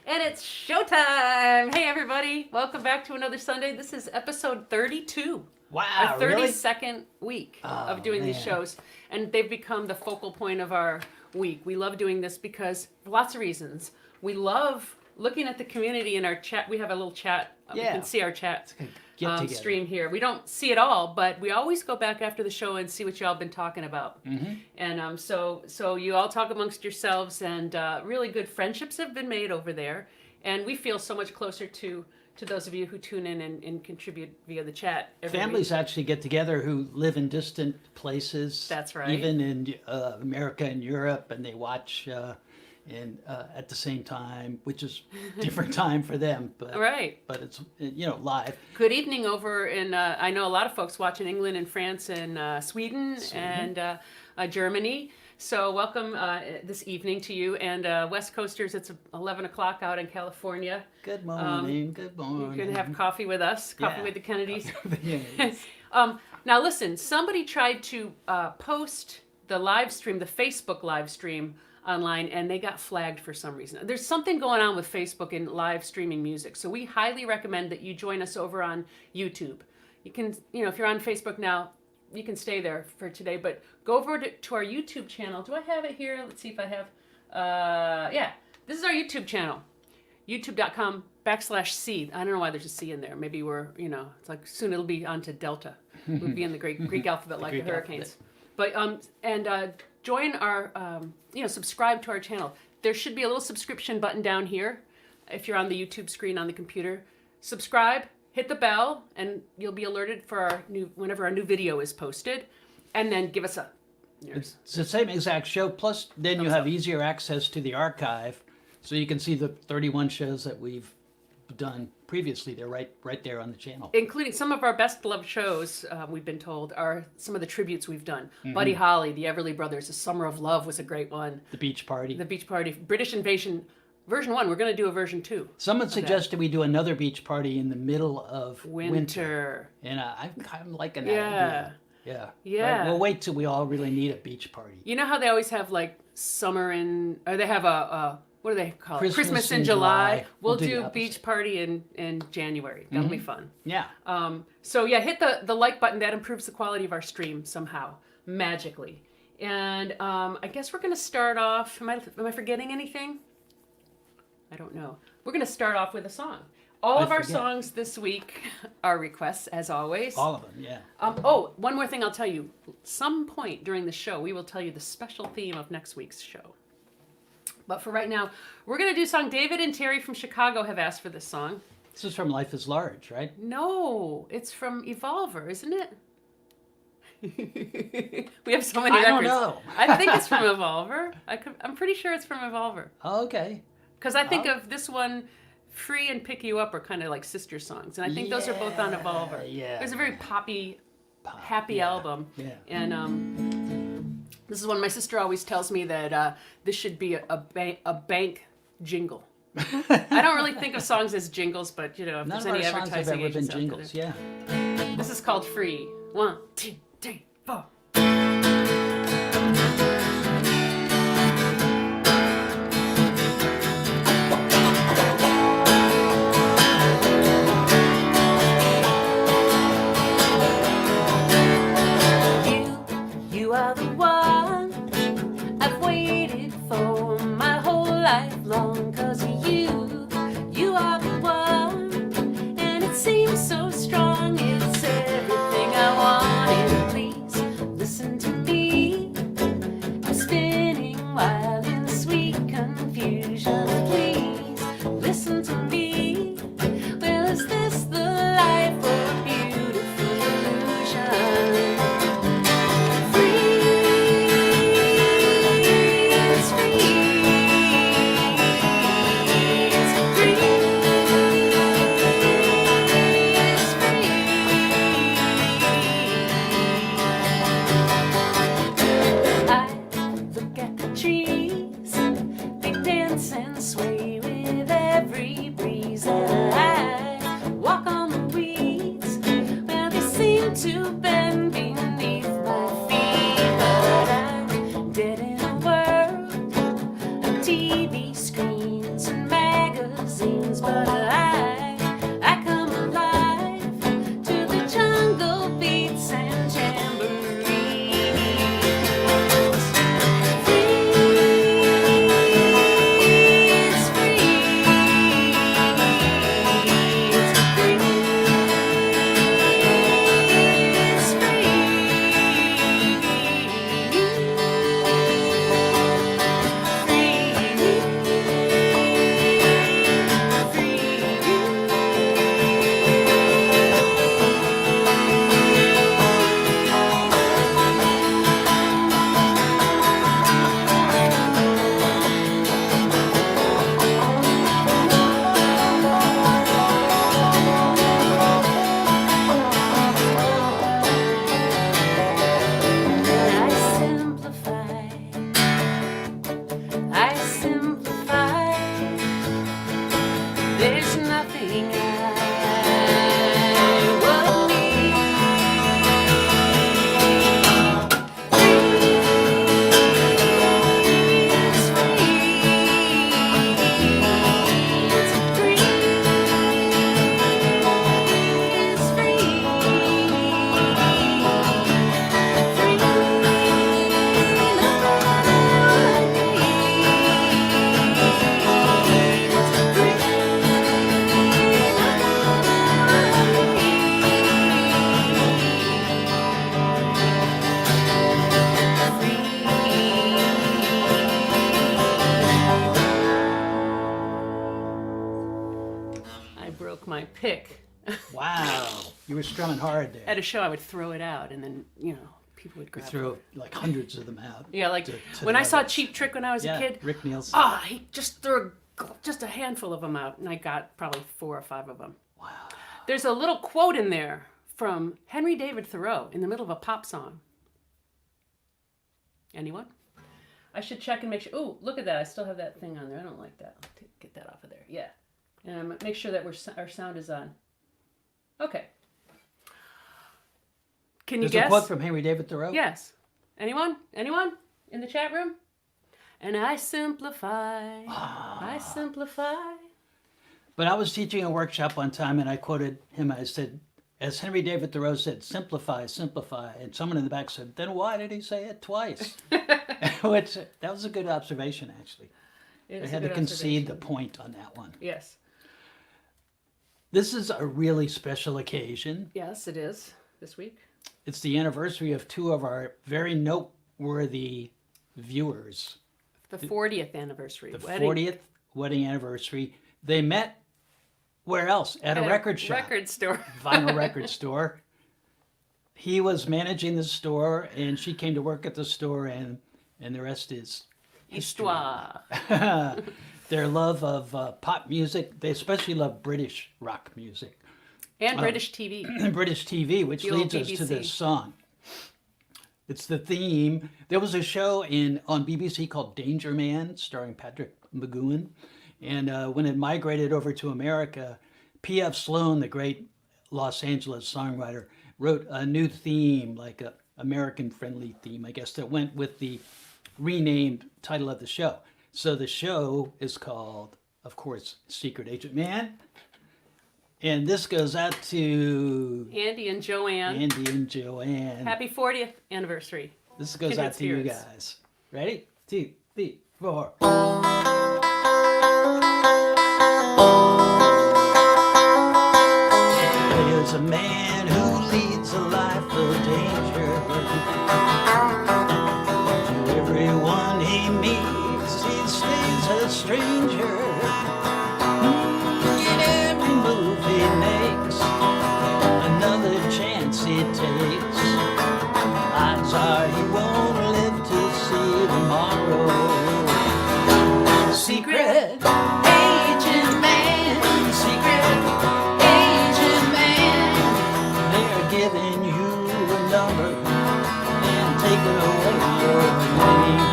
And it's showtime! Hey everybody, welcome back to another Sunday. This is episode 32. Wow, our 32nd week of doing these man. shows. And they've become the focal point of our week. We love doing this because, for lots of reasons. We love looking at the community in our chat. We have a little chat. You can see our chat stream here. We don't see it all, but we always go back after the show and see what y'all been talking about. Mm-hmm. And so you all talk amongst yourselves, and really good friendships have been made over there. And we feel so much closer to those of you who tune in and contribute via the chat. Families actually get together who live in distant places. That's right. Even in America and Europe, and they watch at the same time, which is different time for them. But, right. But it's, live. Good evening over in, I know a lot of folks watching England and France and Sweden and Germany. So welcome this evening to you. And West Coasters, it's 11 o'clock out in California. Good morning, good morning. You can have coffee with us, coffee with the Kennedys. Yes. Now listen, somebody tried to post the live stream, the Facebook live stream online, and they got flagged for some reason. There's something going on with Facebook and live streaming music. So we highly recommend that you join us over on YouTube. You can, if you're on Facebook now, you can stay there for today, but go over to our YouTube channel. Do I have it here? Let's see if I have, yeah, this is our YouTube channel, youtube.com/C. I don't know why there's a C in there. Maybe we're, it's like soon it'll be onto Delta. We'll be in the Greek alphabet like the hurricanes. But, join our, subscribe to our channel. There should be a little subscription button down here if you're on the YouTube screen on the computer. Subscribe, hit the bell, and you'll be alerted for whenever our new video is posted. And then give us a... It's the same exact show, plus then you have easier access to the archive, so you can see the 31 shows that we've done previously. They're right there on the channel. Including some of our best loved shows, we've been told, are some of the tributes we've done. Mm-hmm. Buddy Holly, the Everly Brothers, The Summer of Love was a great one. The Beach Party. British Invasion, version 1. We're going to do a version 2. Someone suggested we do another beach party in the middle of winter. And I'm kind of liking that idea. Yeah. Right? We'll wait till we all really need a beach party. You know how they always have like summer or they have a what do they call it? Christmas in July. We'll do do beach party in January. That'll be fun. Yeah. So yeah, hit the like button. That improves the quality of our stream somehow, magically. And I guess we're gonna start off. Am I forgetting anything? I don't know. We're gonna start off with a song. All of our songs this week are requests, as always. All of them, yeah. One more thing I'll tell you. Some point during the show, we will tell you the special theme of next week's show. But for right now, we're going to do a song. David and Terry from Chicago have asked for this song. This is from Life is Large, right? No, it's from Evovler, isn't it? We have so many records. I don't know. I think it's from Evovler. I'm pretty sure it's from Evovler. Oh, okay. Because I think of this one... Free and Pick You Up are kind of like sister songs, and I think those are both on Evovler. Yeah, there's a very poppy, happy album. Yeah. And this is one my sister always tells me that this should be a bank jingle. I don't really think of songs as jingles, but if there's any advertising agents out there. Jingles, yeah. This is called Free. 1, 2, 3, 4. You are the one I've waited for my whole life long, 'cause you are the one, and it seems so strong, it's everything I wanted. Please listen to me, I'm spinning wild in sweet confusion. Please listen to me, well, is this the life or a beautiful illusion? Sway There's nothing I would need. It's free. It's free. I broke my pick. Wow, you were strumming hard there. At a show, I would throw it out, and then people would grab it. Threw like hundreds of them out. Yeah, like to when the I saw others. Cheap Trick when I was a kid. Rick Nielsen. He just threw just a handful of them out, and I got probably 4 or 5 of them. Wow. There's a little quote in there from Henry David Thoreau in the middle of a pop song. Anyone? I should check and make sure. Oh, look at that. I still have that thing on there. I don't like that. Get that off of there. Yeah. And make sure that our sound is on. Okay. Can you There's guess? a quote from Henry David Thoreau? Yes. Anyone? Anyone in the chat room? And I simplify. I simplify. But I was teaching a workshop one time and I quoted him. I said, as Henry David Thoreau said, simplify, simplify. And someone in the back said, then why did he say it twice? Which, that was a good observation, actually. I had to concede the point on that one. Yes. This is a really special occasion. Yes, it is this week. It's the anniversary of 2 of our very noteworthy viewers. The 40th anniversary. The wedding. 40th wedding anniversary. They met where else? At a record shop. Record store. Vinyl record store. He was managing the store and she came to work at the store and the rest is history. Histoire. Their love of pop music. They especially love British rock music. And British TV. British TV, which The old leads us to BBC. this song. It's the theme. There was a show on BBC called Danger Man, starring Patrick McGuinn. And when it migrated over to America, PF Sloan, the great Los Angeles songwriter, wrote a new theme, like a American-friendly theme, I guess, that went with the renamed title of the show. So the show is called, of course, Secret Agent Man. And this goes out to Andy and Joanne. Andy and Joanne. Happy 40th anniversary. This goes Kindred out to you spirits. guys. Ready? 2, 3, 4. There's a man who leads a life of danger. To everyone he meets, he stays a stranger. In every move he makes, another chance he takes. Odds are he won't live to see tomorrow. Secret agent man, secret agent man. They're giving you a number and taking away your name.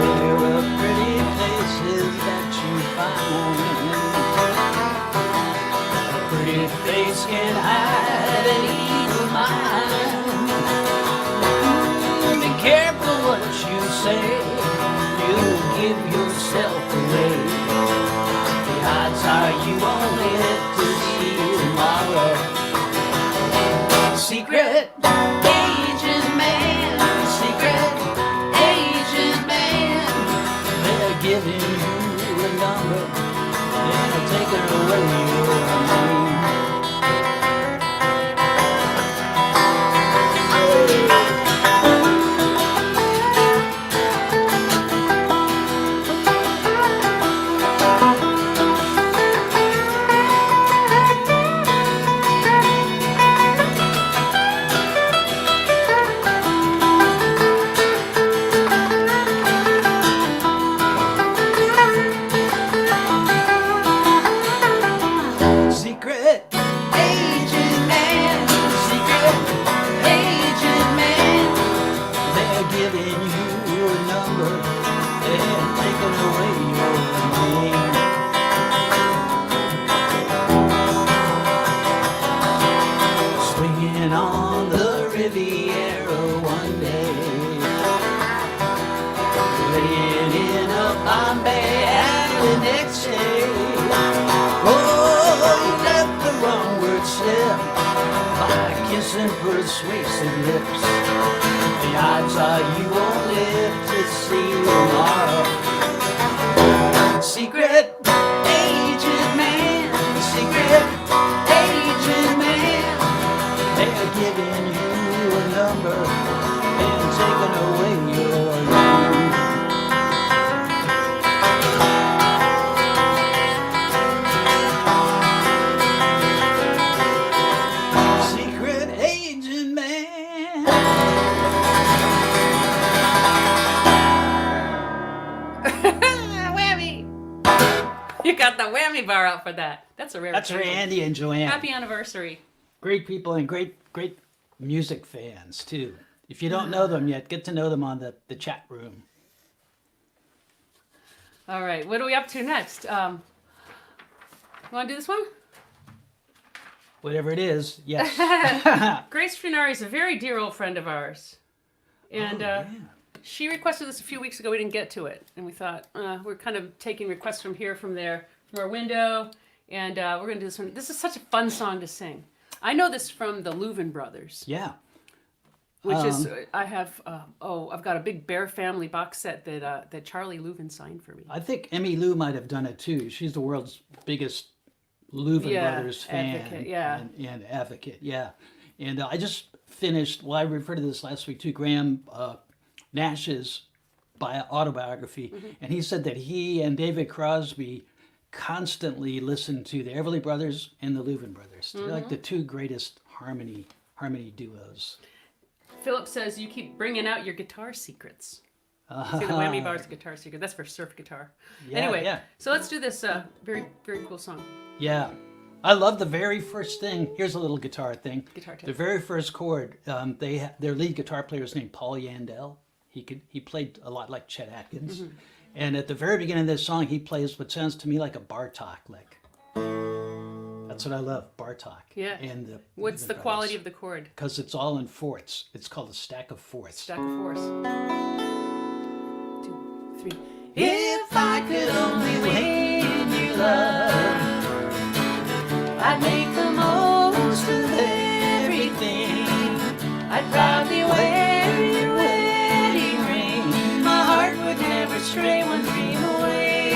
There are pretty places that you find. A pretty face can hide an evil mind. Be careful what you say, you'll give yourself away. The odds are you won't live to see tomorrow. Secret agent man, secret agent man. They're giving you a number and they're taking away your name. Secret agent man, secret agent man. They're giving you a number and taking away your name. Swinging on the Riviera one day, laying in a Bombay alley next day. Oh, you let the wrong word slip by kissing persuasive lips. The odds are you won't live to see tomorrow. Secret agent man, secret agent man, they're giving you a number and taking away your name. Secret agent man. Whammy! You got the whammy bar out for that. That's a rare That's for occasion. Andy and Joanne. Happy anniversary. Great people and great music fans too. If you don't know them yet, get to know them on the chat room. All right, what are we up to next? Want to do this one? Whatever it is, yes. Grace Funari is a very dear old friend of ours. And she requested this a few weeks ago. We didn't get to it. And we thought, we're kind of taking requests from here, from there, from our window. And we're going to do this one. This is such a fun song to sing. I know this from the Louvin Brothers. Yeah. Which is, I have, I've got a big Bear Family box set that Charlie Louvin signed for me. I think Emmy Lou might have done it too. She's the world's biggest Louvin Brothers fan and advocate. Yeah. And I just finished, well, I referred to this last week too, Graham Nash's autobiography. And he said that he and David Crosby constantly listened to the Everly Brothers and the Louvin Brothers. They're like the two greatest harmony duos. Philip says you keep bringing out your guitar secrets. See the whammy bar's guitar secret. That's for surf guitar. Yeah. So let's do this very, very cool song. Yeah. I love the very first thing. Here's a little guitar thing. Guitar tip. The very first chord, their lead guitar player is named Paul Yandell. He played a lot like Chet Atkins. And at the very beginning of this song, he plays what sounds to me like a Bartok lick. That's what I love, Bartok. Yeah. And What's the quality of the chord? Because it's all in fourths. It's called a stack of fourths. Stack of fours. 2, 3. If I could only win your love, I'd make the most of everything. I'd proudly wear your wedding ring. My heart would never stray one dream away.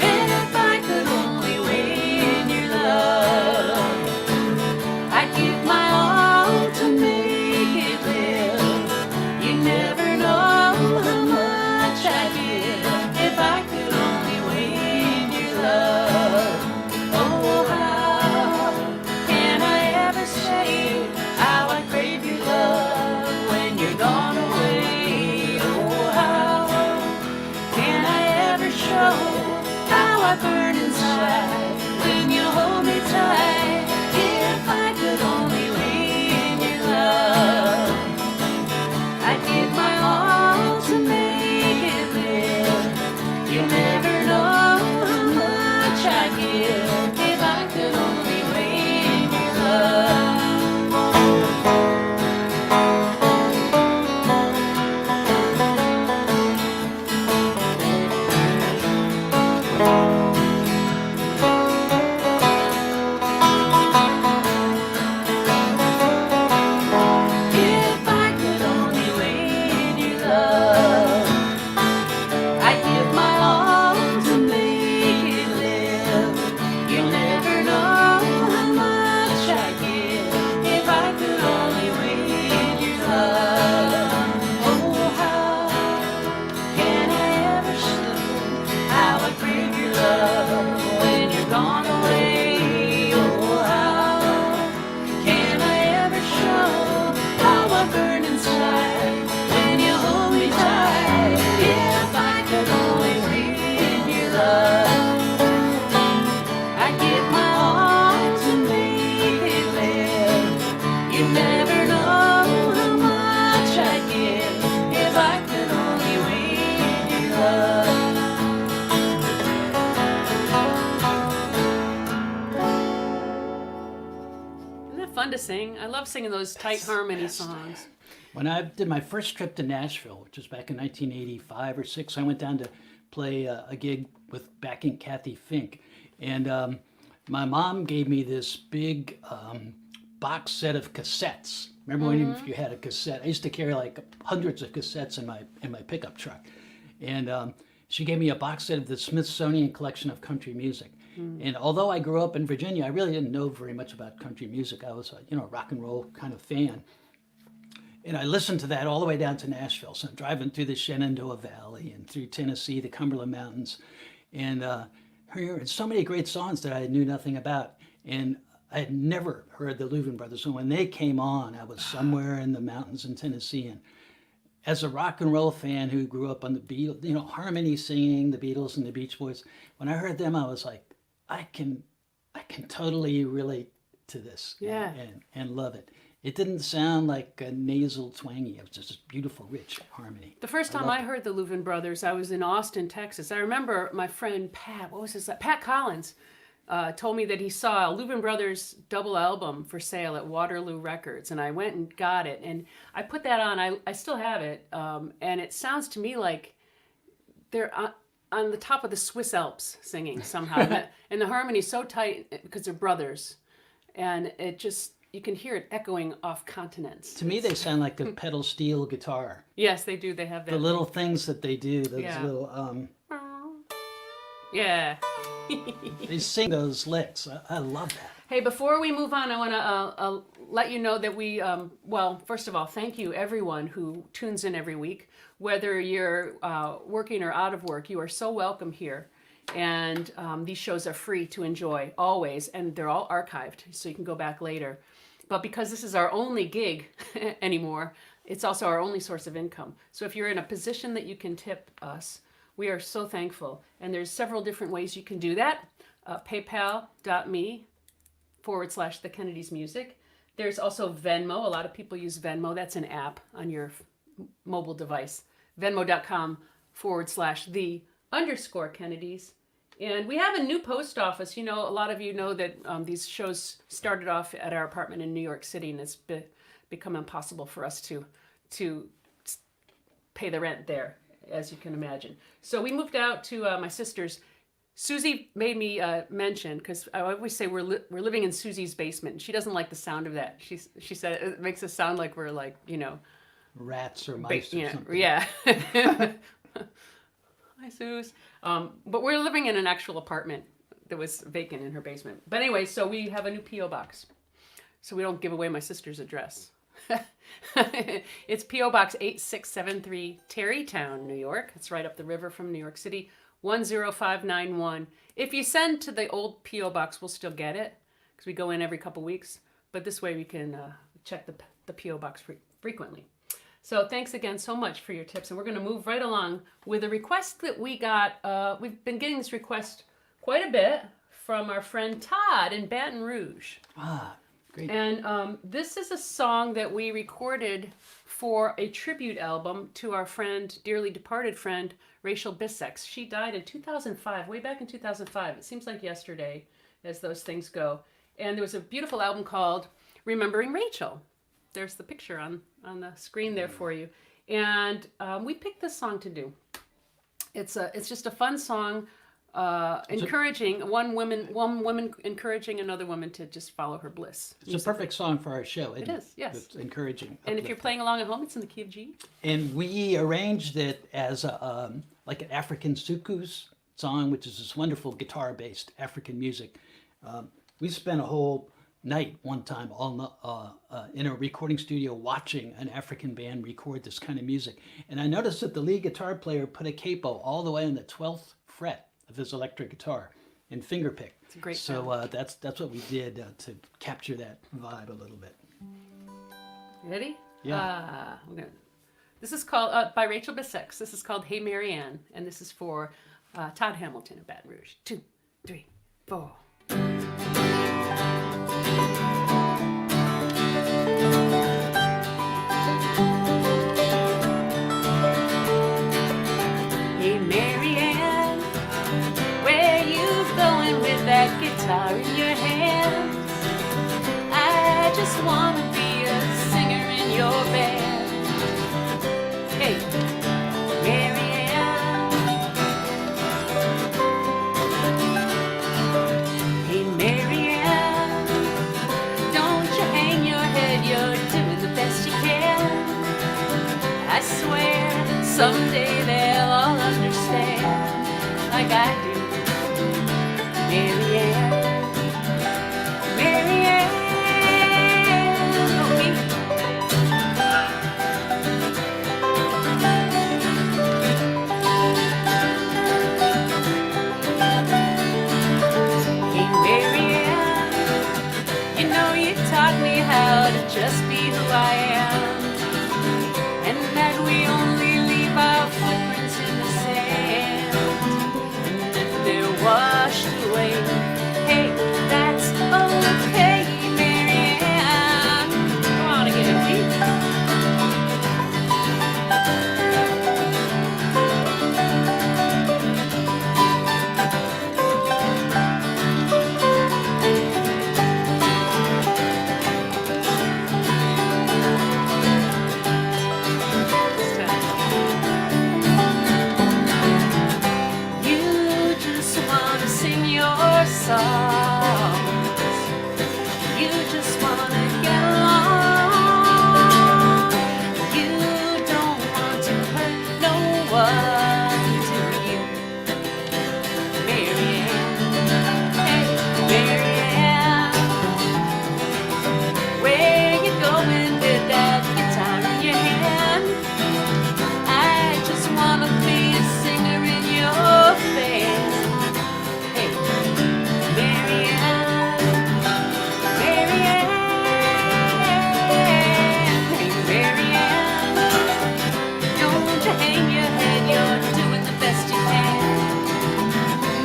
And if I could only win your love, I'd give my all to make it live. You never know how much I'd give if I could only to sing. I love singing those tight harmony songs. When I did my first trip to Nashville, which was back in 1985 or 6, I went down to play a gig with backing Kathy Fink. And my mom gave me this big box set of cassettes. Remember when you had a cassette? I used to carry like hundreds of cassettes in my pickup truck. And she gave me a box set of the Smithsonian collection of country music. And although I grew up in Virginia, I really didn't know very much about country music. I was a rock and roll kind of fan. And I listened to that all the way down to Nashville. So I'm driving through the Shenandoah Valley and through Tennessee, the Cumberland Mountains, and hearing so many great songs that I knew nothing about. And I had never heard the Louvin Brothers. And when they came on, I was somewhere in the mountains in Tennessee. And as a rock and roll fan who grew up on the Beatles, harmony singing, the Beatles and the Beach Boys, when I heard them, I was like, I can totally relate to this and love it. It didn't sound like a nasal twangy. It was just a beautiful, rich harmony. The first time I heard the Louvin Brothers, I was in Austin, Texas. I remember my friend Pat, Pat Collins, told me that he saw a Louvin Brothers double album for sale at Waterloo Records, and I went and got it. And I put that on. I still have it, and it sounds to me like they're on the top of the Swiss Alps singing somehow. And the harmony's so tight because they're brothers, and it just... You can hear it echoing off continents. To me, they sound like a pedal steel guitar. Yes, they do. They have that. The little things that they do, those little... Yeah. They sing those licks. I love that. Hey, before we move on, I want to let you know that we... well, first of all, thank you, everyone who tunes in every week. Whether you're working or out of work, you are so welcome here. And these shows are free to enjoy always, and they're all archived, so you can go back later. But because this is our only gig anymore, it's also our only source of income. So if you're in a position that you can tip us, we are so thankful. And there's several different ways you can do that. PayPal.me/The Kennedys Music. There's also Venmo. A lot of people use Venmo. That's an app on your mobile device. Venmo.com/the_Kennedys. And we have a new post office. A lot of you know that these shows started off at our apartment in New York City, and it's become impossible for us to pay the rent there, as you can imagine. So we moved out to my sister's. Susie made me mention, because I always say we're living in Susie's basement, and she doesn't like the sound of that. She said it makes us sound like we're like, rats or mice or something. Yeah. Hi, Suze. But we're living in an actual apartment that was vacant in her basement. But anyway, so we have a new P.O. box. So we don't give away my sister's address. It's P.O. Box 8673, Tarrytown, New York. It's right up the river from New York City, 10591. If you send to the old P.O. Box, we'll still get it, because we go in every couple weeks. But this way we can check the P.O. Box frequently. So thanks again so much for your tips. And we're going to move right along with a request that we got. We've been getting this request quite a bit from our friend Todd in Baton Rouge. Ah, great. And this is a song that we recorded for a tribute album to our dearly departed friend, Rachel Bissex. She died in 2005, way back in 2005. It seems like yesterday, as those things go. And there was a beautiful album called Remembering Rachel. There's the picture on the screen there for you. And we picked this song to do. It's just a fun song, encouraging one woman encouraging another woman to just follow her bliss. It's a perfect song for our show. It is, yes. It's encouraging. And if you're playing along at home, it's in the key of G. And we arranged it as like an African soukous song, which is this wonderful guitar-based African music. We spent a whole night one time in a recording studio watching an African band record this kind of music. And I noticed that the lead guitar player put a capo all the way on the 12th fret of his electric guitar and fingerpick. It's a great sound. That's what we did to capture that vibe a little bit. Ready? Yeah. This is called, by Rachel Bissex. This is called Hey Marianne. And this is for Todd Hamilton of Baton Rouge. 2, 3, 4. Hey Marianne, where you going with that guitar in your hand? I just just wanna be a singer in your band. Hey, Marianne. Hey, Marianne. Don't you hang your head, you're doing the best you can. I swear someday they'll all understand, like I do. Marianne, Marianne, oh, me. Hey, Marianne, you know you taught me how to just be who I am, and that we only leave our footprints in the sand, and if they're washed away, hey, that's okay, Marianne. Come on and get a beat. You just wanna sing your songs. You just wanna get along. You don't want to hurt no one, do you, Marianne? Hey, Marianne, where you going with that guitar in your hand? I just wanna be a singer in your band. Hey, Marianne, Marianne, hey, Marianne. Don't you hang your head, you're doing the best you can.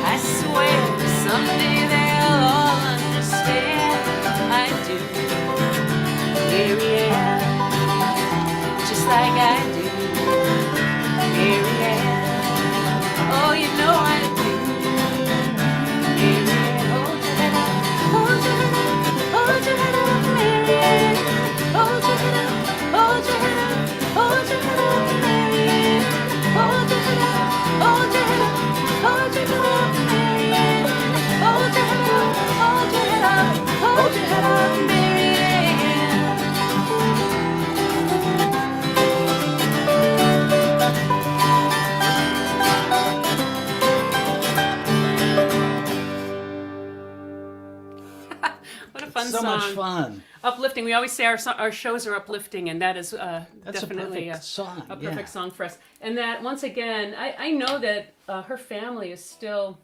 I swear someday they'll all understand. I do, Marianne, just like I do, Marianne. Oh, you know I do, Marianne. Hold your head up, hold your head up, hold your head up, Marianne. Hold your head up, hold your head up, hold your head up, Marianne. Hold your head up, hold your head up, hold your head up, Marianne. Hold your head up, hold your head up, hold your head up, Marianne. What a fun So song. much fun. Uplifting. We always say our shows are uplifting, and that is That's definitely a perfect song. a yeah. perfect song for us. And that, once again, I know that her family is still,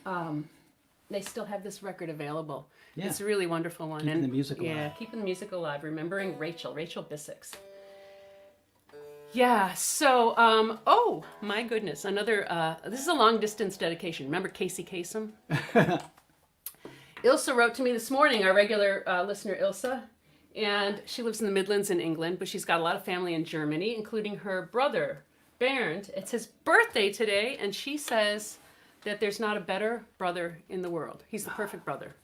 they still have this record available. Yeah. It's a really wonderful one. Keeping the music Yeah, alive. keeping the music alive. Remembering Rachel Bissex. Yeah, so, oh, my goodness. Another, this is a long distance dedication. Remember Casey Kasem? Ilsa wrote to me this morning, our regular listener Ilsa, and she lives in the Midlands in England, but she's got a lot of family in Germany, including her brother, Bernd. It's his birthday today, and she says that there's not a better brother in the world. He's the perfect brother.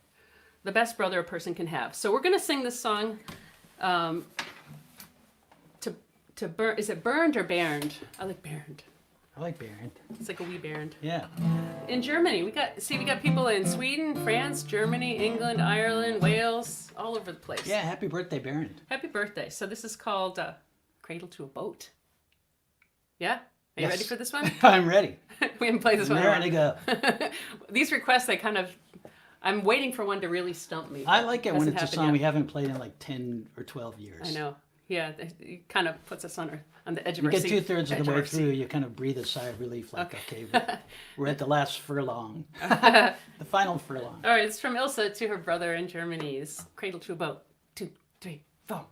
The best brother a person can have. So we're going to sing this song to Bernd. Is it Bernd or Bernd? I like Bernd. I like Barron. It's like a wee Bernd. Yeah. In Germany, we got people in Sweden, France, Germany, England, Ireland, Wales, all over the place. Yeah, happy birthday, Barron. Happy birthday. So this is called Cradle to a Boat. Yeah? Are you ready for this one? I'm ready. We haven't played this one. There to go. These requests, I'm waiting for one to really stump me. I like it when it's a song yet. we haven't played in like 10 or 12 years. I know. Yeah, it kind of puts us on the edge of You our get seat. 2/3 of the way through, you kind of breathe a sigh of relief, like, okay, we're at the last furlong, the final furlong. All right, it's from Ilsa to her brother in Germany. It's Cradle to a Boat. 2, 3, 4.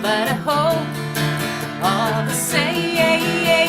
But I hope all the same.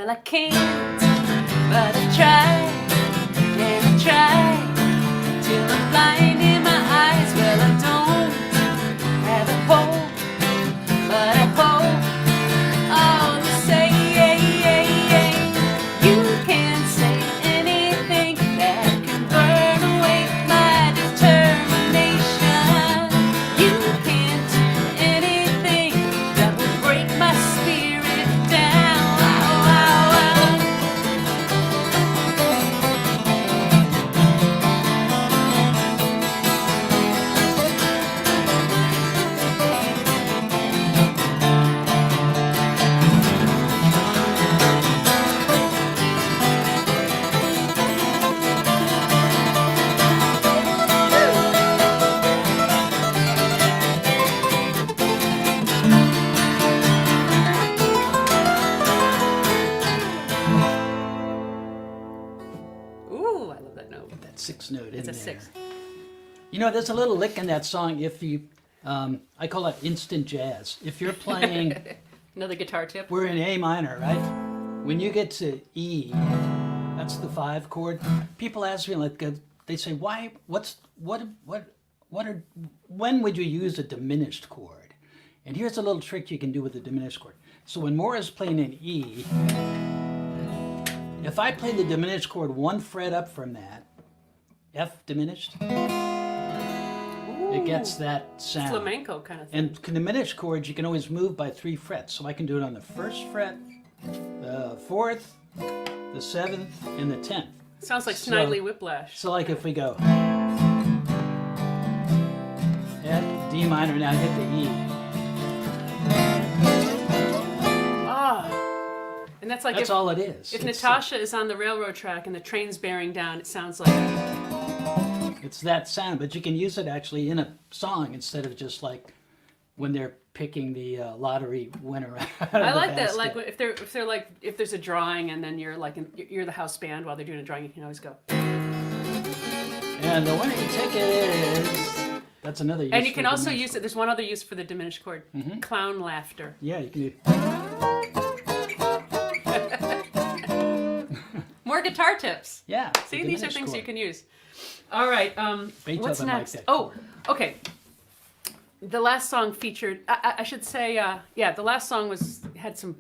Well, I can't, but I try, and I try, till I'm blind in my eyes. Well, I don't have a hope, but I hope all to say, you can't say anything that can burn away my determination. You can't do anything that will break my spirit down. Ooh, I love that note. That 6 note in It's a there. 6. You know, there's a little lick in that song. If you, I call it instant jazz. If you're playing, Another guitar tip. we're in A minor, right? When you get to E, that's the 5 chord. People ask me, like, they say, why? When would you use a diminished chord? And here's a little trick you can do with a diminished chord. So when Maura's playing an E, if I play the diminished chord 1 fret up from that, F diminished, it gets that sound. Flamenco kind of thing. And diminished chords, you can always move by 3 frets. So I can do it on the 1st fret, the 4th, the 7th, and the 10th. Sounds like So- Snidely Whiplash. So like if we go F, D minor, now hit the E. Ah. And that's like That's if, all it is. if It's, Natasha is on the railroad track and the train's bearing down, it sounds like... it's that sound, but you can use it actually in a song instead of just like when they're picking the lottery winner out of I the like that. basket. Like if they're like if there's a drawing and then you're like you're the house band while they're doing a drawing, you can always go. And the winning ticket is... That's another use And you for can also diminished use it. There's one other use for the diminished chord. Clown laughter. Yeah, you can do... More guitar tips. Yeah. See, the these are diminished things you chord. can use. All right. Beethoven What's liked next? that Oh, chord. okay. The last song featured. I should say. The last song had some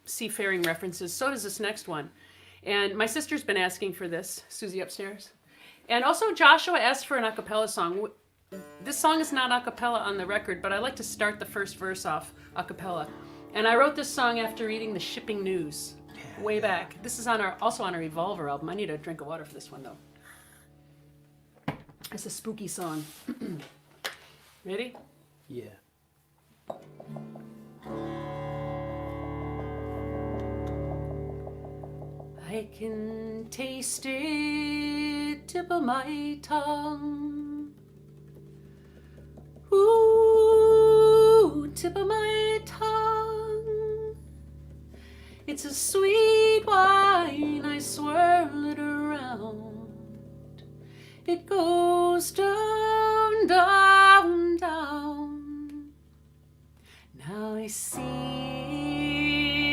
seafaring references. So does this next one. And my sister's been asking for this. Susie upstairs. And also Joshua asked for an a cappella song. This song is not a cappella on the record, but I like to start the first verse off a cappella. And I wrote this song after reading the shipping news way back. This is also on our Evovler album. I need a drink of water for this one, though. It's a spooky song. Ready? Yeah. I can taste it, tip of my tongue. Ooh, tip of my tongue. It's a sweet wine, I swirl it around. It goes down, down, down. Now I see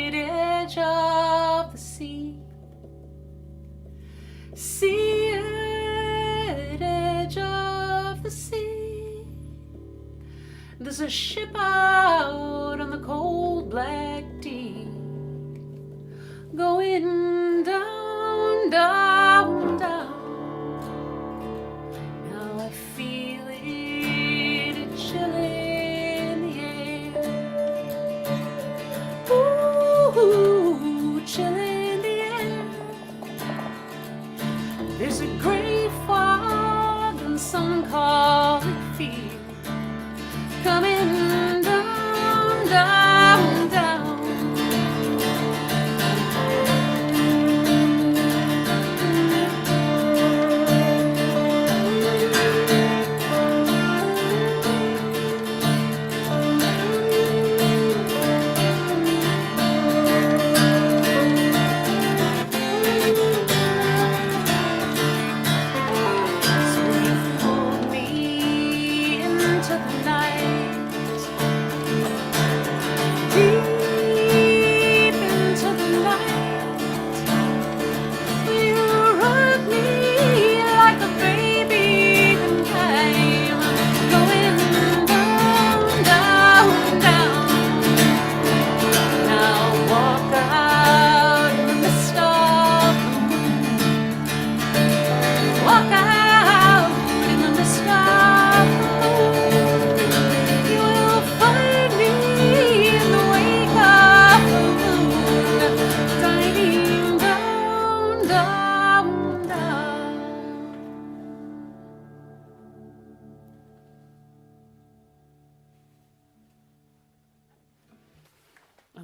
it, edge of the sea. See it, edge of the sea. There's a ship out on the cold black deep, going down, down, down. Now I feel it, a chill in the air. Ooh, chill in the air. There's a great fog and some call it fear, coming down, down, down. So you pulled me into the night.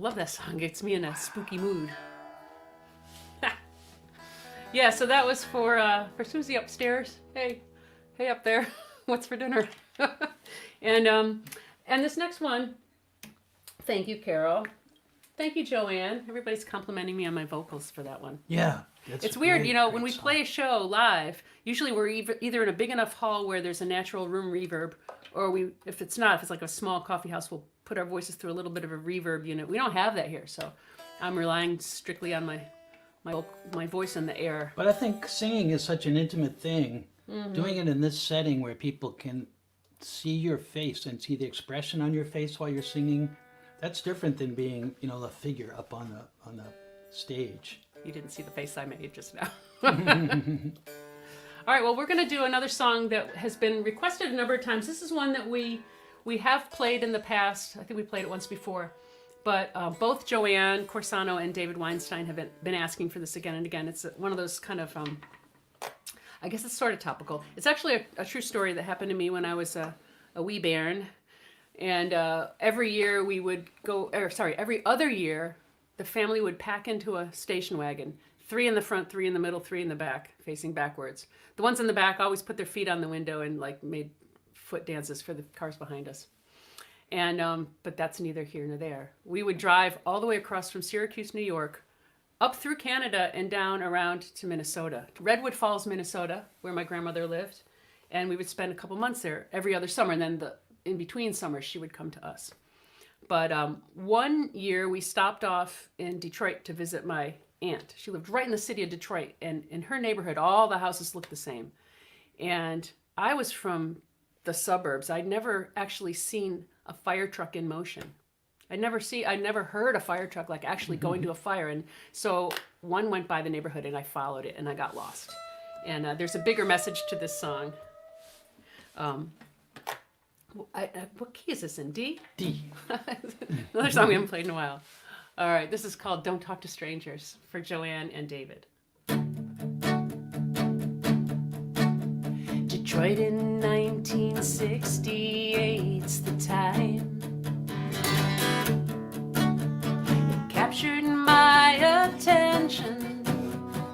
love that song. It gets me in a spooky mood. Yeah, so that was for Susie upstairs. Hey up there. What's for dinner? And this next one, thank you, Carol. Thank you, Joanne. Everybody's complimenting me on my vocals for that one. Yeah. It's weird, when we play a show live, usually we're either in a big enough hall where there's a natural room reverb, or if it's like a small coffee house, we'll put our voices through a little bit of a reverb unit. We don't have that here, so I'm relying strictly on my voice in the air. But I think singing is such an intimate thing. Mm-hmm. Doing it in this setting where people can see your face and see the expression on your face while you're singing, that's different than being, the figure up on the stage. You didn't see the face I made just now. All right, well, we're going to do another song that has been requested a number of times. This is one that we have played in the past. I think we played it once before. But both Joanne Corsano and David Weinstein have been asking for this again and again. It's one of those kind of, I guess it's sort of topical. It's actually a true story that happened to me when I was a wee bairn. And every other year, the family would pack into a station wagon, 3 in the front, 3 in the middle, 3 in the back, facing backwards. The ones in the back always put their feet on the window and made foot dances for the cars behind us. And but that's neither here nor there. We would drive all the way across from Syracuse, New York, up through Canada and down around to Minnesota, Redwood Falls, Minnesota, where my grandmother lived. And we would spend a couple months there every other summer. And then in between summers, she would come to us. But one year we stopped off in Detroit to visit my aunt. She lived right in the city of Detroit, and in her neighborhood, all the houses looked the same. And I was from the suburbs. I'd never actually seen a fire truck in motion. I'd never heard a fire truck actually going to a fire. And so one went by the neighborhood and I followed it and I got lost. And there's a bigger message to this song. What key is this in? D? D. Another song we haven't played in a while. All right, this is called Don't Talk to Strangers for Joanne and David. Detroit in 1968's the time. It captured my attention.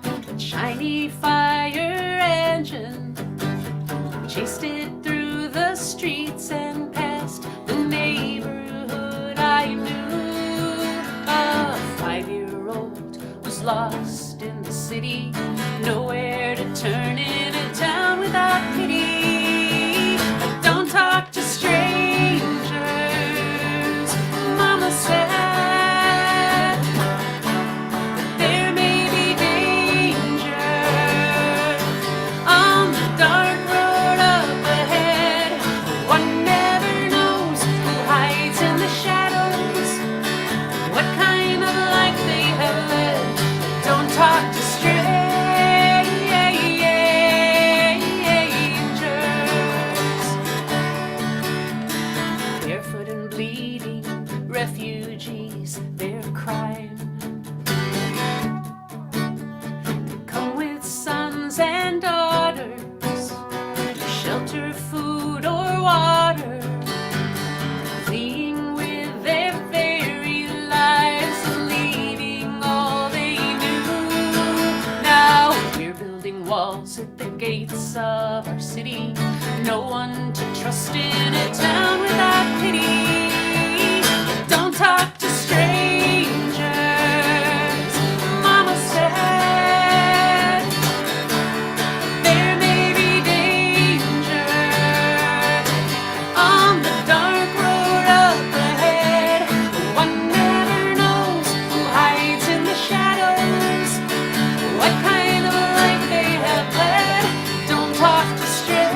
A shiny fire engine. We chased it through the streets and past the neighborhood I knew. A 5-year-old was lost in the city, nowhere to turn in a town without pity. Don't talk to strangers, Mama said. There may be danger on the dark road up ahead. One never knows who hides in the shadows, what kind of life they have led. Don't talk to strangers. Barefoot and bleeding refugees, their crime. Come with sons and daughters, shelter, food, or water, fleeing with their very lives, leaving all they knew. Now we're building walls at the gates of our city, no one to trust in a town without pity. Don't talk to strangers, Mama said. There may be danger on the dark road up ahead. One never knows who hides in the shadows, what kind of life they have led. Don't talk to strangers.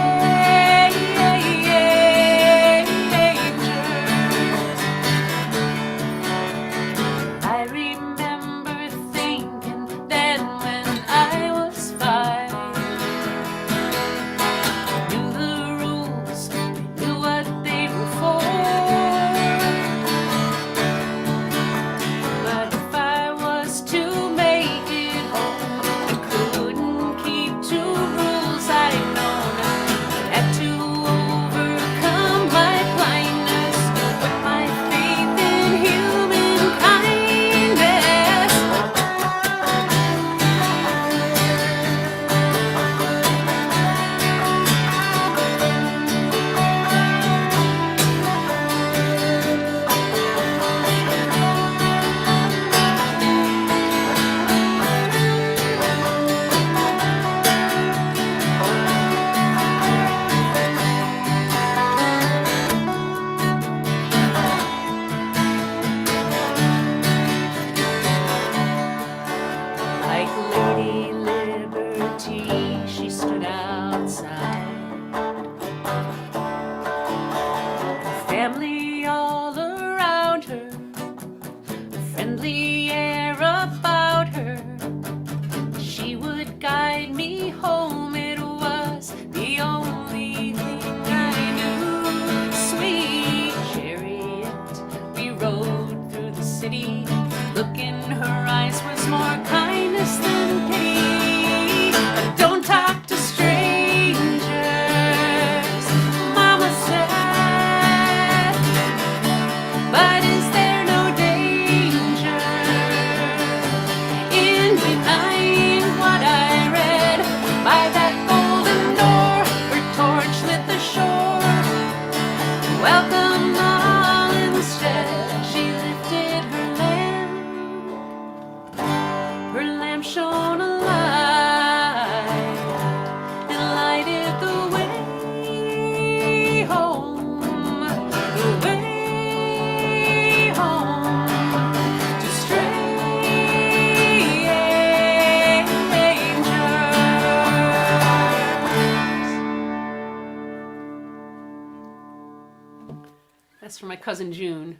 That's from my cousin June.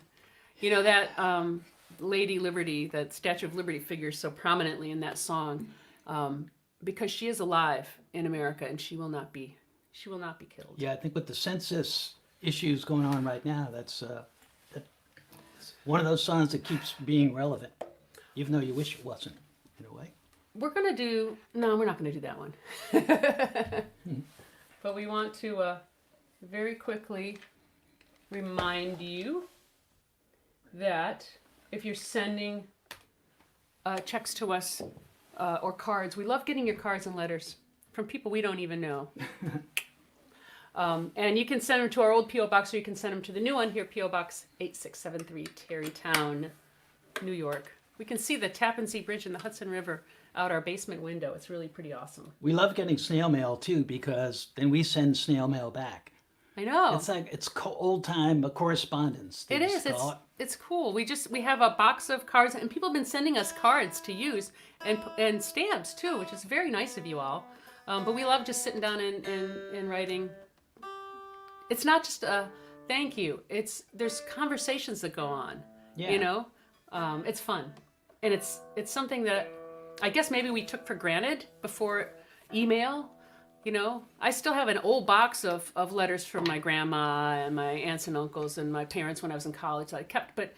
You know that Lady Liberty, that Statue of Liberty figures so prominently in that song, because she is alive in America and she will not be killed. Yeah, I think with the census issues going on right now, that's one of those songs that keeps being relevant, even though you wish it wasn't, in a way. We're not gonna do that one. But we want to very quickly remind you that if you're sending checks to us or cards, we love getting your cards and letters from people we don't even know. And you can send them to our old P.O. Box, or you can send them to the new one here, P.O. Box 8673, Tarrytown, New York. We can see the Tappan Zee Bridge and the Hudson River out our basement window. It's really pretty awesome. We love getting snail mail, too, because then we send snail mail back. I know. It's like, it's old-time correspondence. It is. It's cool. We have a box of cards, and people have been sending us cards to use, and stamps, too, which is very nice of you all. But we love just sitting down and writing. It's not just a thank you. There's conversations that go on. Yeah. You know? It's fun. And it's something that I guess maybe we took for granted before email. You know, I still have an old box of letters from my grandma and my aunts and uncles and my parents when I was in college that I kept. But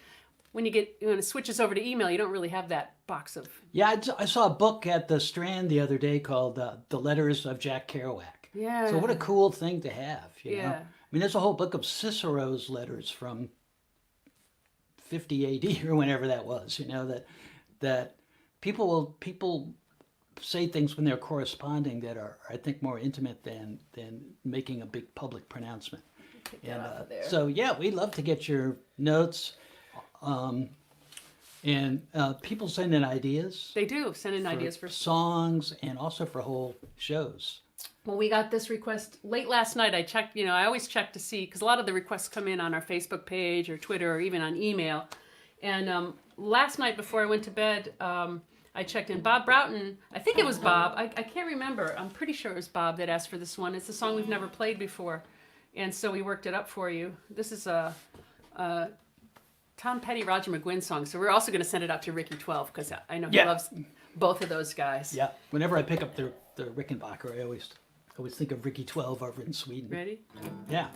when it switches over to email, you don't really have that box of... Yeah, I saw a book at the Strand the other day called The Letters of Jack Kerouac. Yeah. So what a cool thing to have, you know? Yeah. I mean, there's a whole book of Cicero's letters from 50 AD or whenever that was, you know, that people say things when they're corresponding that are, I think, more intimate than making a big public pronouncement. And so, yeah, we'd love to get your notes. And people send in ideas. They do send in ideas for songs and also for whole shows. Well, we got this request late last night. I checked, I always check to see, because a lot of the requests come in on our Facebook page or Twitter or even on email. And last night before I went to bed, I checked in. Bob Broughton, I think it was Bob. I can't remember. I'm pretty sure it was Bob that asked for this one. It's a song we've never played before. And so we worked it up for you. This is a Tom Petty, Roger McGuinn song. So we're also going to send it out to Ricky 12 because I know he loves both of those guys. Yeah. Whenever I pick up the Rickenbacker, I always think of Ricky 12 over in Sweden. Ready? Yeah.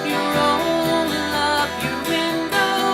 You're rolling up your window.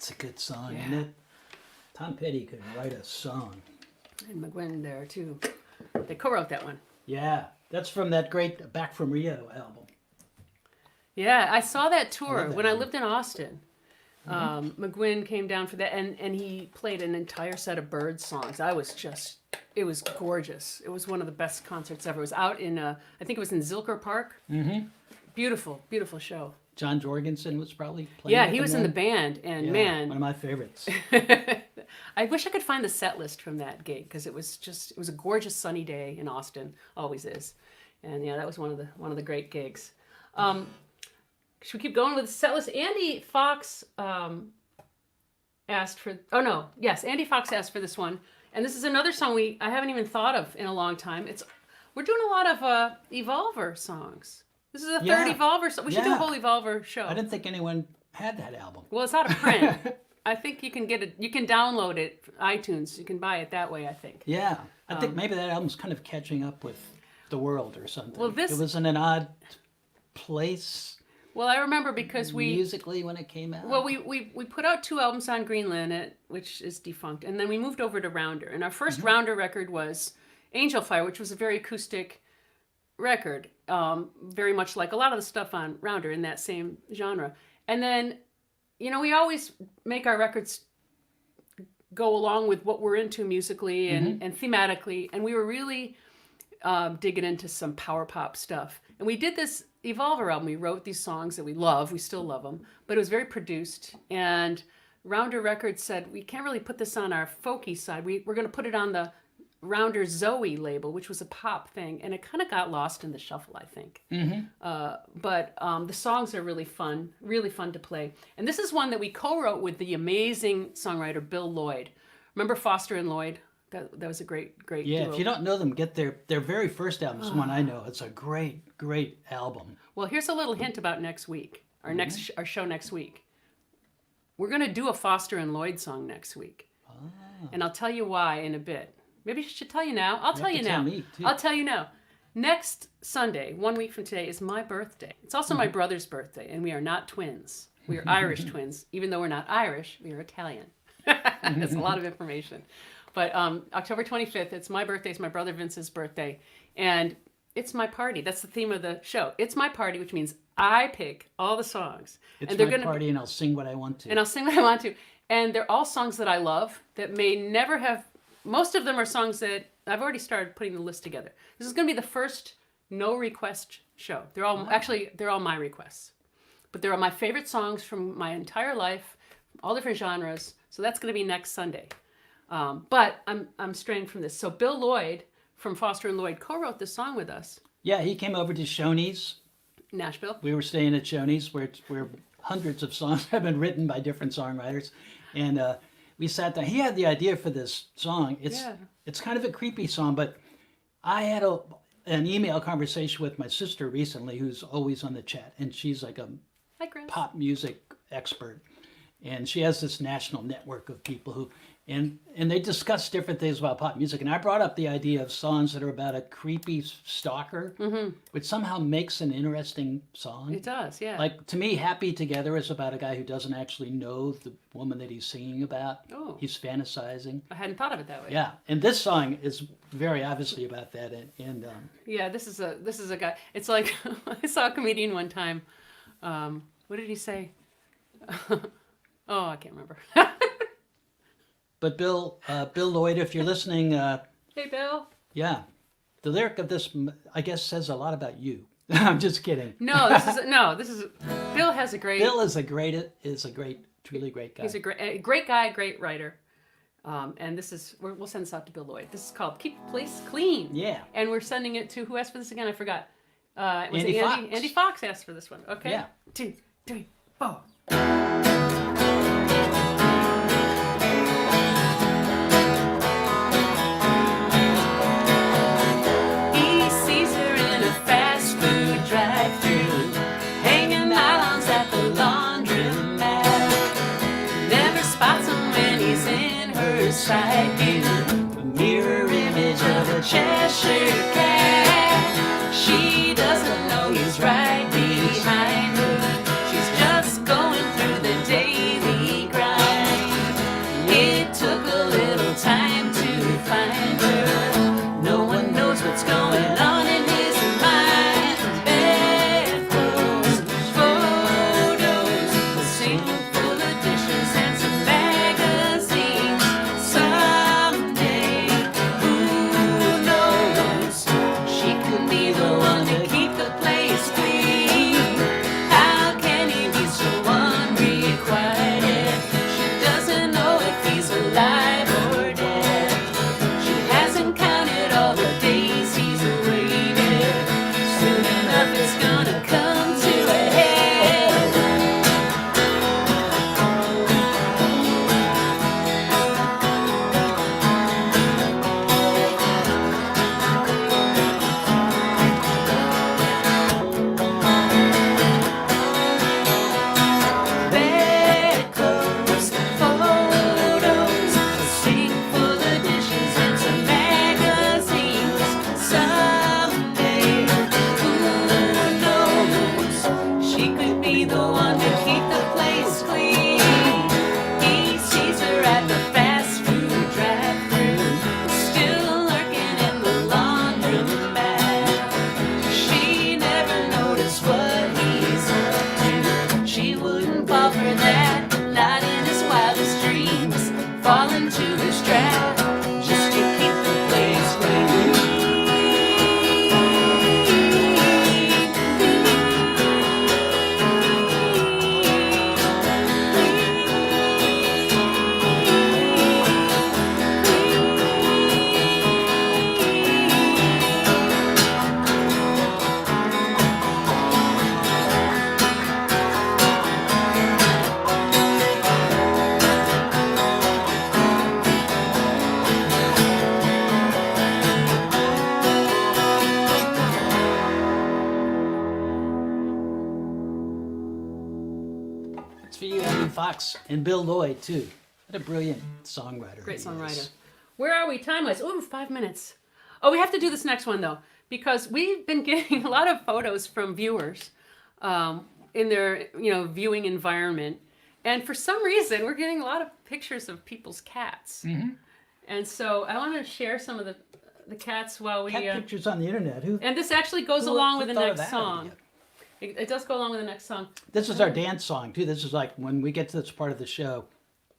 That's a good song, isn't it? Tom Petty could write a song. And McGuinn there too. They co-wrote that one. Yeah, that's from that great Back from Rio album. Yeah, I saw that tour that when I one. lived in Austin. McGuinn came down for that, and he played an entire set of Birds songs. It was gorgeous. It was one of the best concerts ever. It was out in, I think it was in Zilker Park. Mm-hmm. Beautiful, beautiful show. John Jorgensen was probably playing. Yeah, with he them was in then. the band, and Yeah, man, one of my favorites. I wish I could find the set list from that gig because it was a gorgeous sunny day in Austin, always is, and yeah, that was one of the great gigs. Should we keep going with the set list? Andy Fox asked for. Oh no, yes, Andy Fox asked for this one, and this is another song I haven't even thought of in a long time. We're doing a lot of Evovler songs. This is the third Evovler song. We should do a whole Evovler show. I didn't think anyone had that album. Well, it's out of print. I think you can get it. You can download it, iTunes. You can buy it that way, I think. Yeah, I think maybe that album's kind of catching up with the world or something. Well, it was in an odd place. Well, I remember because musically when it came out. Well, we put out 2 albums on Greenland, which is defunct, and then we moved over to Rounder. And our first Rounder record was Angel Fire, which was a very acoustic record, very much like a lot of the stuff on Rounder in that same genre. And then, we always make our records go along with what we're into musically and thematically. And we were really digging into some power pop stuff. And we did this Evovler album. We wrote these songs that we love. We still love them. But it was very produced. And Rounder Records said, we can't really put this on our folky side. We're going to put it on the Rounder Zoe label, which was a pop thing. And it kind of got lost in the shuffle, I think. But the songs are really fun to play. And this is one that we co-wrote with the amazing songwriter Bill Lloyd. Remember Foster and Lloyd? That was a great Yeah, duo. if you don't know them, get their very first album is one I know. It's a great album. Well, here's a little hint about next week, our show next week. We're going to do a Foster and Lloyd song next week. And I'll tell you why in a bit. Maybe I should tell you now. I'll tell you now. Me, too. I'll tell you now. Next Sunday, 1 week from today, is my birthday. It's also my brother's birthday, and we are not twins. We are Irish twins. Even though we're not Irish, we are Italian. That's a lot of information. But October 25th, it's my birthday. It's my brother Vince's birthday. And it's my party. That's the theme of the show. It's my party, which means I pick all the songs. It's my party, and I'll sing what I want to. And I'll sing what I want to. And they're all songs that I love that may never have... Most of them are songs that I've already started putting the list together. This is going to be the first no-request show. They're all they're all my requests. But they're all my favorite songs from my entire life, all different genres. So that's going to be next Sunday. But I'm straying from this. So Bill Lloyd from Foster and Lloyd co-wrote this song with us. Yeah, he came over to Shoney's. Nashville. We were staying at Shoney's where hundreds of songs have been written by different songwriters. And we sat down. He had the idea for this song. It's kind of a creepy song, but I had an email conversation with my sister recently who's always on the chat. And she's like a pop music expert. And she has this national network of people who... And they discuss different things about pop music. And I brought up the idea of songs that are about a creepy stalker, which somehow makes an interesting song. It does, yeah. Like, to me, Happy Together is about a guy who doesn't actually know the woman that he's singing about. Oh. He's fantasizing. I hadn't thought of it that way. Yeah, and this song is very obviously about that. Yeah, this is a guy. It's like, I saw a comedian one time. What did he say? Oh, I can't remember. But Bill Lloyd, if you're listening... hey, Bill. Yeah. The lyric of this, I guess, says a lot about you. I'm just kidding. No, this is Bill has a great... Bill is a truly great guy. He's a great guy, great writer. And we'll send this out to Bill Lloyd. This is called Keep the Place Clean. Yeah. And we're sending it to, who asked for this again? I forgot. Was Andy it Fox. Andy Fox asked for this one. Okay. Yeah. 2, 3, 4. Side view, a mirror image of a Cheshire cat. She doesn't know he's right behind her. She's just going through the daily grind. for you, Andy Fox, and Bill Lloyd, too. What a brilliant songwriter. Great he songwriter. is. Where are we time-wise? Oh, 5 minutes. Oh, we have to do this next one, though, because we've been getting a lot of photos from viewers in their, viewing environment. And for some reason, we're getting a lot of pictures of people's cats. Mm-hmm. And so I want to share some of the cats while we... Cat pictures on the internet. And this actually goes along with the thought of next that song. idea? It does go along with the next song. This is our dance song, too. This is like when we get to this part of the show,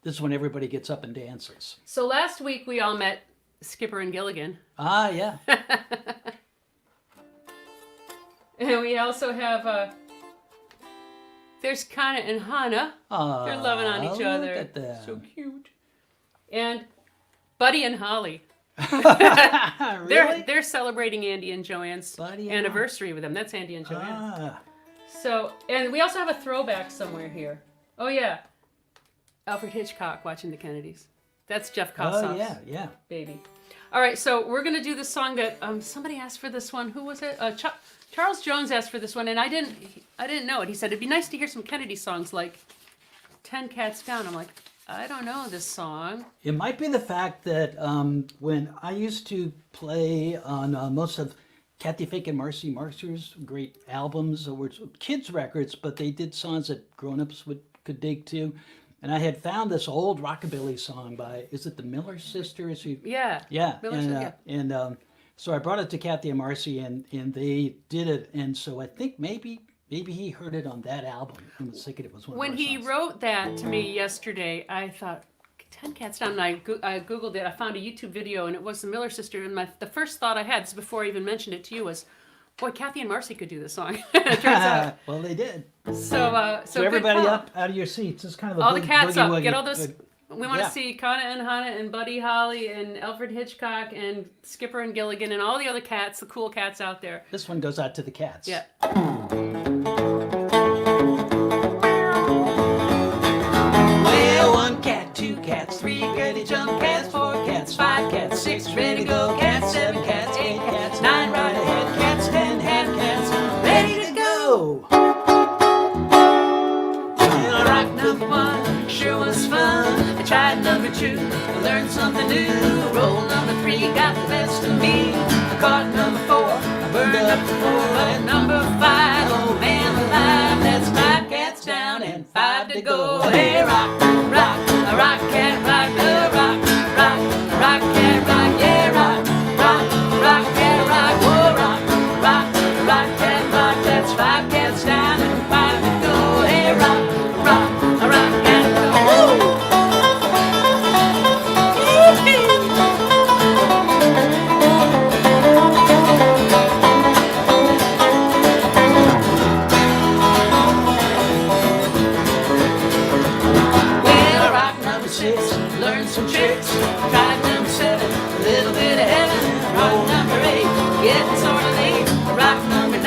this is when everybody gets up and dances. So last week we all met Skipper and Gilligan. Ah, yeah. And we also have... there's Kana and Hannah. They're loving on each other. Look at them. So cute. And Buddy and Holly. Really? They're celebrating Andy and Joanne's Buddy and anniversary with them. That's Andy and Joanne. Ah. So, and we also have a throwback somewhere here. Oh yeah, Alfred Hitchcock watching the Kennedys. That's Jeff Kossoff's yeah. baby. All right, so we're gonna do this song that somebody asked for this one. Who was it? Charles Jones asked for this one, and I didn't know it. He said it'd be nice to hear some Kennedy songs like 10 Cats Down. I'm like, I don't know this song. It might be the fact that when I used to play on most of Kathy Fake and Marcy Mercer's great albums, or kids' records, but they did songs that grown-ups could dig too. And I had found this old rockabilly song by, is it the Miller Sisters? Yeah. Yeah. Miller And so I brought it to Kathy and Marcy, and they did it. And so I think maybe he heard it on that album and was thinking it was one When of our he songs. wrote that to me yesterday, I thought, 10 Cats Down, and I Googled it. I found a YouTube video, and it was the Miller Sister. And the first thought I had, this is before I even mentioned it to you, was, boy, Kathy and Marcy could do this song. It turns out. Well, they did. So everybody good call. up out of your seats. It's kind of a All the cats boogie up. woogie. Get all those. Good. We want to Yeah. see Kana and Hannah and Buddy Holly and Alfred Hitchcock and Skipper and Gilligan and all the other cats, the cool cats out there. This one goes out to the cats. Yeah. Well, 1 cat, 2 cats, 3 ready jump cats, 4 cats, 5 cats, 6 ready go cats, 7 cats, 8 cats, 9 right ahead cats, 10 hand cats, ready to go. Well, rock number 1 sure was fun. I tried number 2, I learned something new. Roll number 3 got the best of me. I caught number 4, I burned up the floor. But number 5, oh man alive, that's 5 cats down and 5 to go. Hey, rock, rock, a rock cat, rock, rock, rock, rock cat, rock, yeah, rock, rock, rock cat, rock, whoa, rock, rock, rock cat, rock. That's 5 cats down and 5 to go. Hey, rock, rock, a rock cat, rock, woo. Well, rock number 6, learned some tricks. Tried number 7, a little bit of heaven. Rock number 8, getting sort of late. Rock number 9,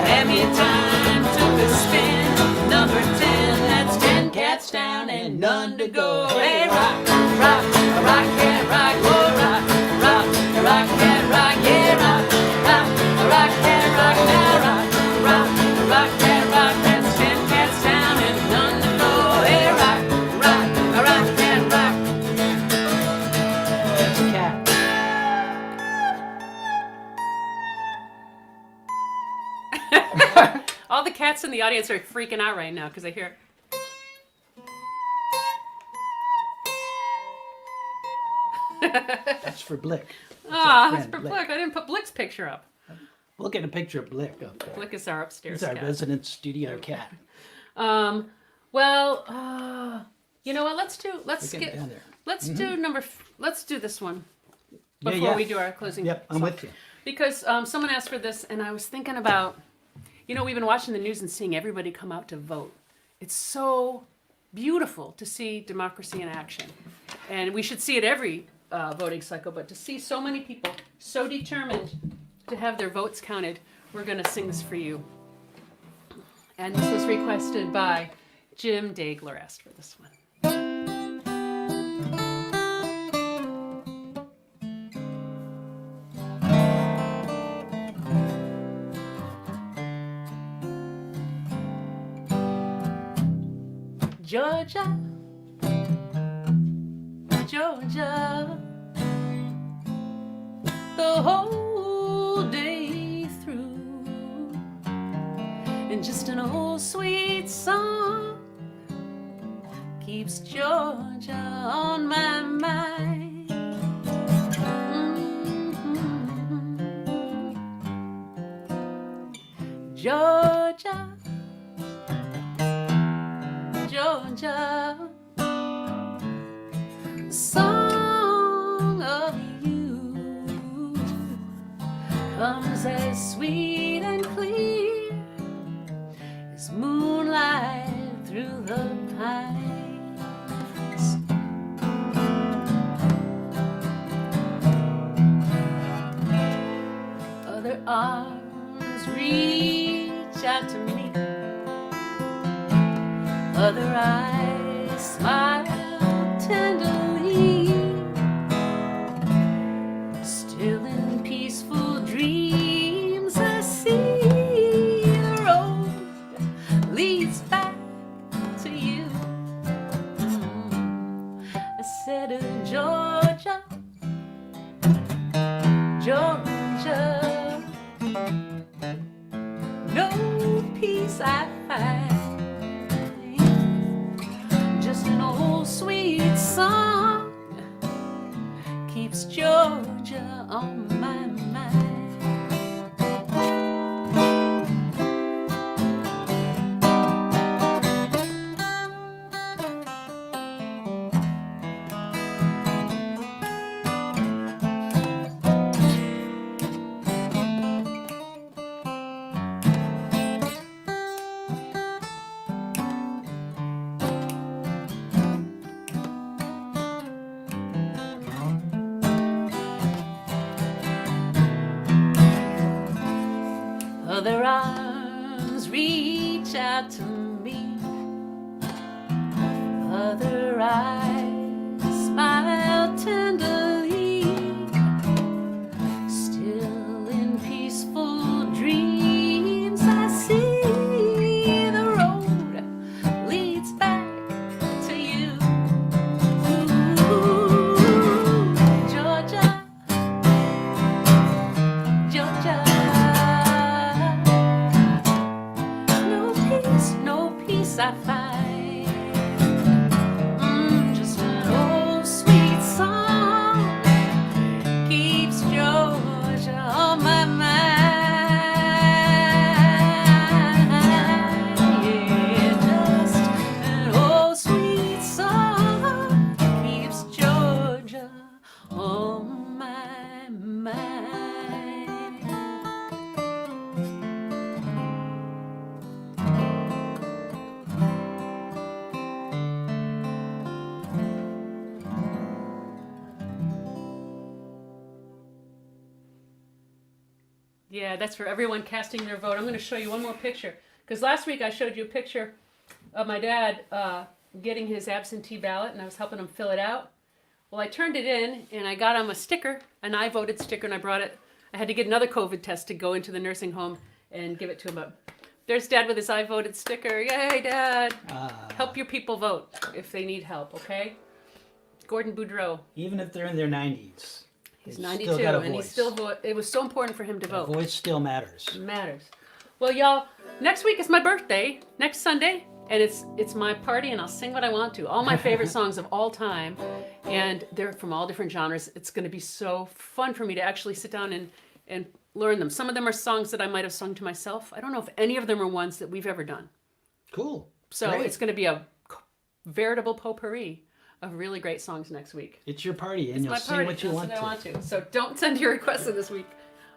had me a time, took a spin. Number 10, that's 10 cats down and none to go. Hey, rock, rock, a rock cat, rock, whoa, rock, rock, a rock cat, rock, yeah, rock, rock, a rock cat, rock, now rock, rock, a rock cat, rock. That's 10 cats down and none to go. Hey, rock, rock, a rock cat, rock. That's a cat. All the cats in the audience are freaking out right now because they hear. That's for Blick. Ah, that's for Blick. I didn't put Blick's picture up. We'll get a picture of Blick up there. Blick is our upstairs He's our cat. resident studio cat. Well, you know what? Let's We're skip. getting down there. Let's do this one Yeah, before yeah. we do our closing. Yep, I'm song. with you. Because someone asked for this, and I was thinking about, we've been watching the news and seeing everybody come out to vote. It's so beautiful to see democracy in action, and we should see it every voting cycle. But to see so many people so determined to have their votes counted, we're going to sing this for you. And this was requested by Jim Dagler. Asked for this one. Georgia, Georgia, the whole day through, and just an old sweet song keeps Georgia on my mind. Georgia, Georgia, the song of you comes as sweet and clear as moonlight through the pines. Other arms reach out to me, other eyes smile tenderly, still in peaceful dreams I see the road leads back to you. I said, Georgia, Georgia, no peace I find, just an old sweet song keeps Georgia on my mind. Other arms reach out to me, other eyes smile tenderly, still in peaceful dreams I see the road leads back to you. Ooh, Georgia, Georgia, no peace I find, just an old sweet song keeps Georgia on my mind. Yeah, just an old sweet song keeps Georgia on my mind. Yeah, that's for everyone casting their vote. I'm going to show you one more picture, because last week I showed you a picture of my dad getting his absentee ballot, and I was helping him fill it out. Well, I turned it in, and I got him a sticker, an I voted sticker, and I brought it. I had to get another COVID test to go into the nursing home and give it to him. But there's Dad with his I voted sticker. Yay, Dad! Help your people vote if they need help, okay? Gordon Boudreau. Even if they're in their 90s. He's They've 92, still got a and he voice. still it was so important for him to That vote. voice still matters. It matters. Well, y'all, next week is my birthday, next Sunday, and it's my party, and I'll sing what I want to. All my favorite songs of all time, and they're from all different genres. It's going to be so fun for me to actually sit down and learn them. Some of them are songs that I might have sung to myself. I don't know if any of them are ones that we've ever done. Cool. So Great. it's going to be a veritable potpourri of really great songs next week. It's your party, and It's you'll my sing party. what you That's want what I to. want to. So don't send your requests in this week,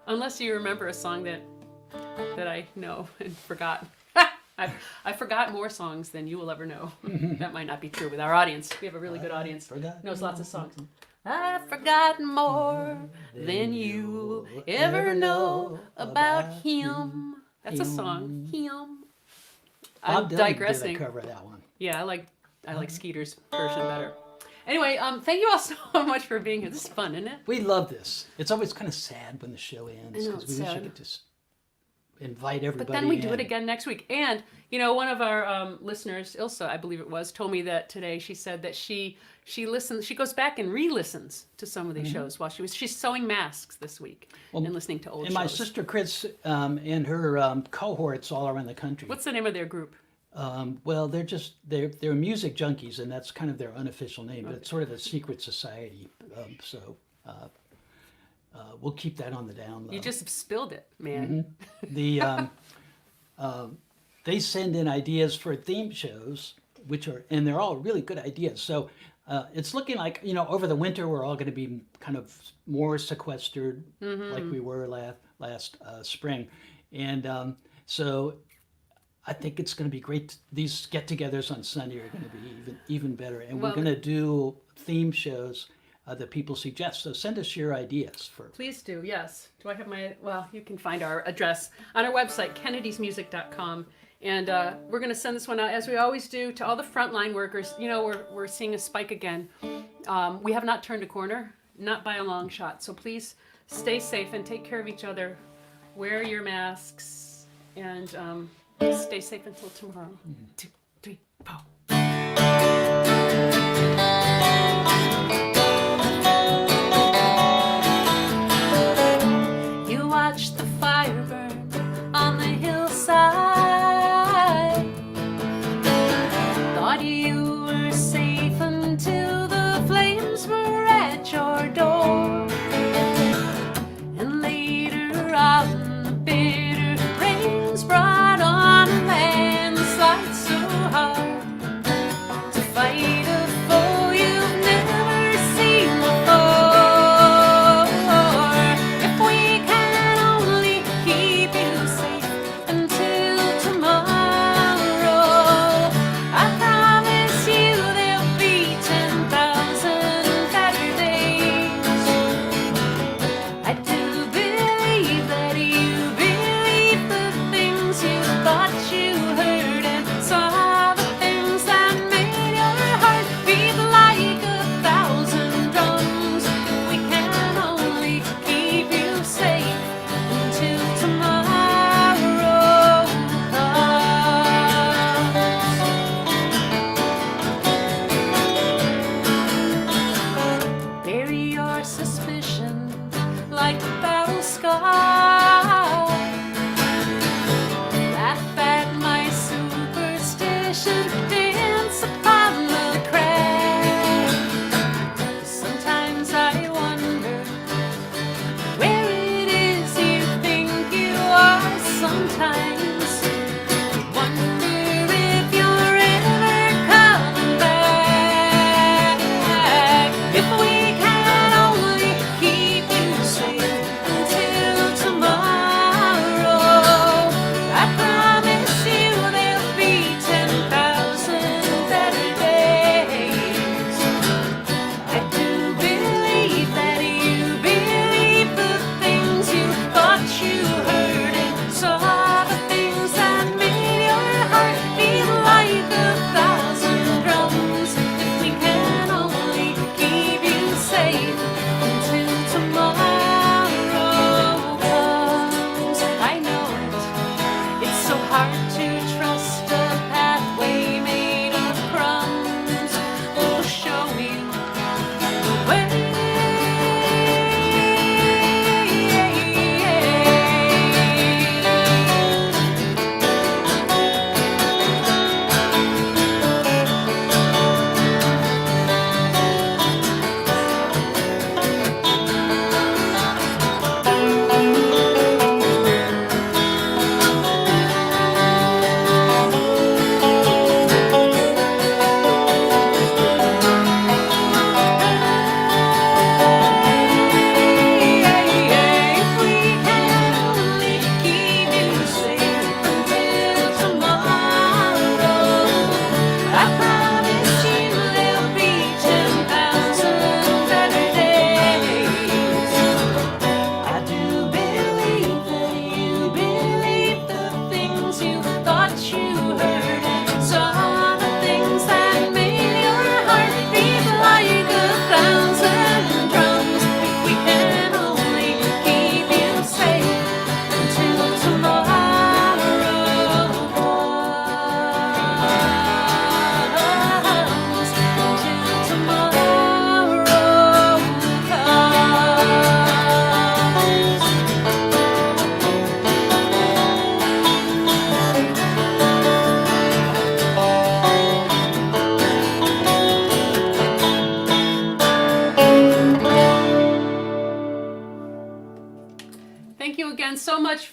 unless you remember a song that I know and forgot. I forgot more songs than you will ever know. That might not be true with our audience. We have a really good audience. Knows lots of songs. I've forgotten more than you ever know about him. That's a song. Him. I'm Bob Dylan digressing. did a cover of that one. Yeah, I like Skeeter's version better. Anyway, thank you all so much for being here. This is fun, isn't it? We love this. It's always kind of sad when the show ends I know, because it's we wish sad. it could just invite everybody. But then we do in. it again next week. And, you know, one of our listeners, Ilsa, I believe it was, told me that today. She said that she listens, she goes back and re-listens to some of these shows while she's sewing masks this week and listening to old And shows. my sister Chris and her cohorts all around the country. What's the name of their group? Well, they're music junkies, and that's kind of their unofficial name, but it's sort of a secret society. So we'll keep that on the down low. You just spilled it, man. They send in ideas for theme shows, and they're all really good ideas. So it's looking like, you know, over the winter we're all going to be kind of more sequestered, like we were last spring, and so I think it's going to be great. These get-togethers on Sunday are going to be even better, and we're going to do theme shows that people suggest. So send us your ideas for. Please do, yes. Do I have my, well, you can find our address on our website, kennedysmusic.com. And we're going to send this one out, as we always do, to all the frontline workers. You know, we're seeing a spike again. We have not turned a corner, not by a long shot. So please stay safe and take care of each other. Wear your masks and stay safe until tomorrow. 2, 3, 4. You watch the fire burn on the hillside. Thought you were safe until the flames were at your door. And later on, the bitter rains brought on a landslide so hard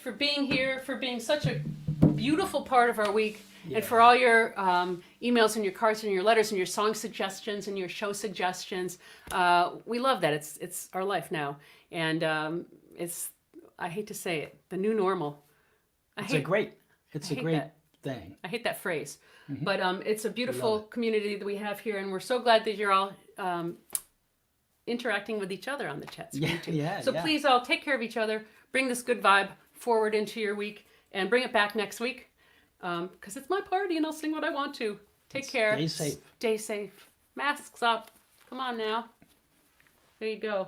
for being here, for being such a beautiful part of our week, Yeah. and for all your emails and your cards and your letters and your song suggestions and your show suggestions. We love that. It's our life now, and it's, I hate to say it, the new normal. It's a great that. thing. I hate that phrase, but it's a beautiful community that we have here, and we're so glad that you're all interacting with each other on the chat screen too. So please all take care of each other, bring this good vibe forward into your week, and bring it back next week, because it's my party and I'll sing what I want to. Take care. Stay safe. Stay safe. Masks up. Come on now. There you go.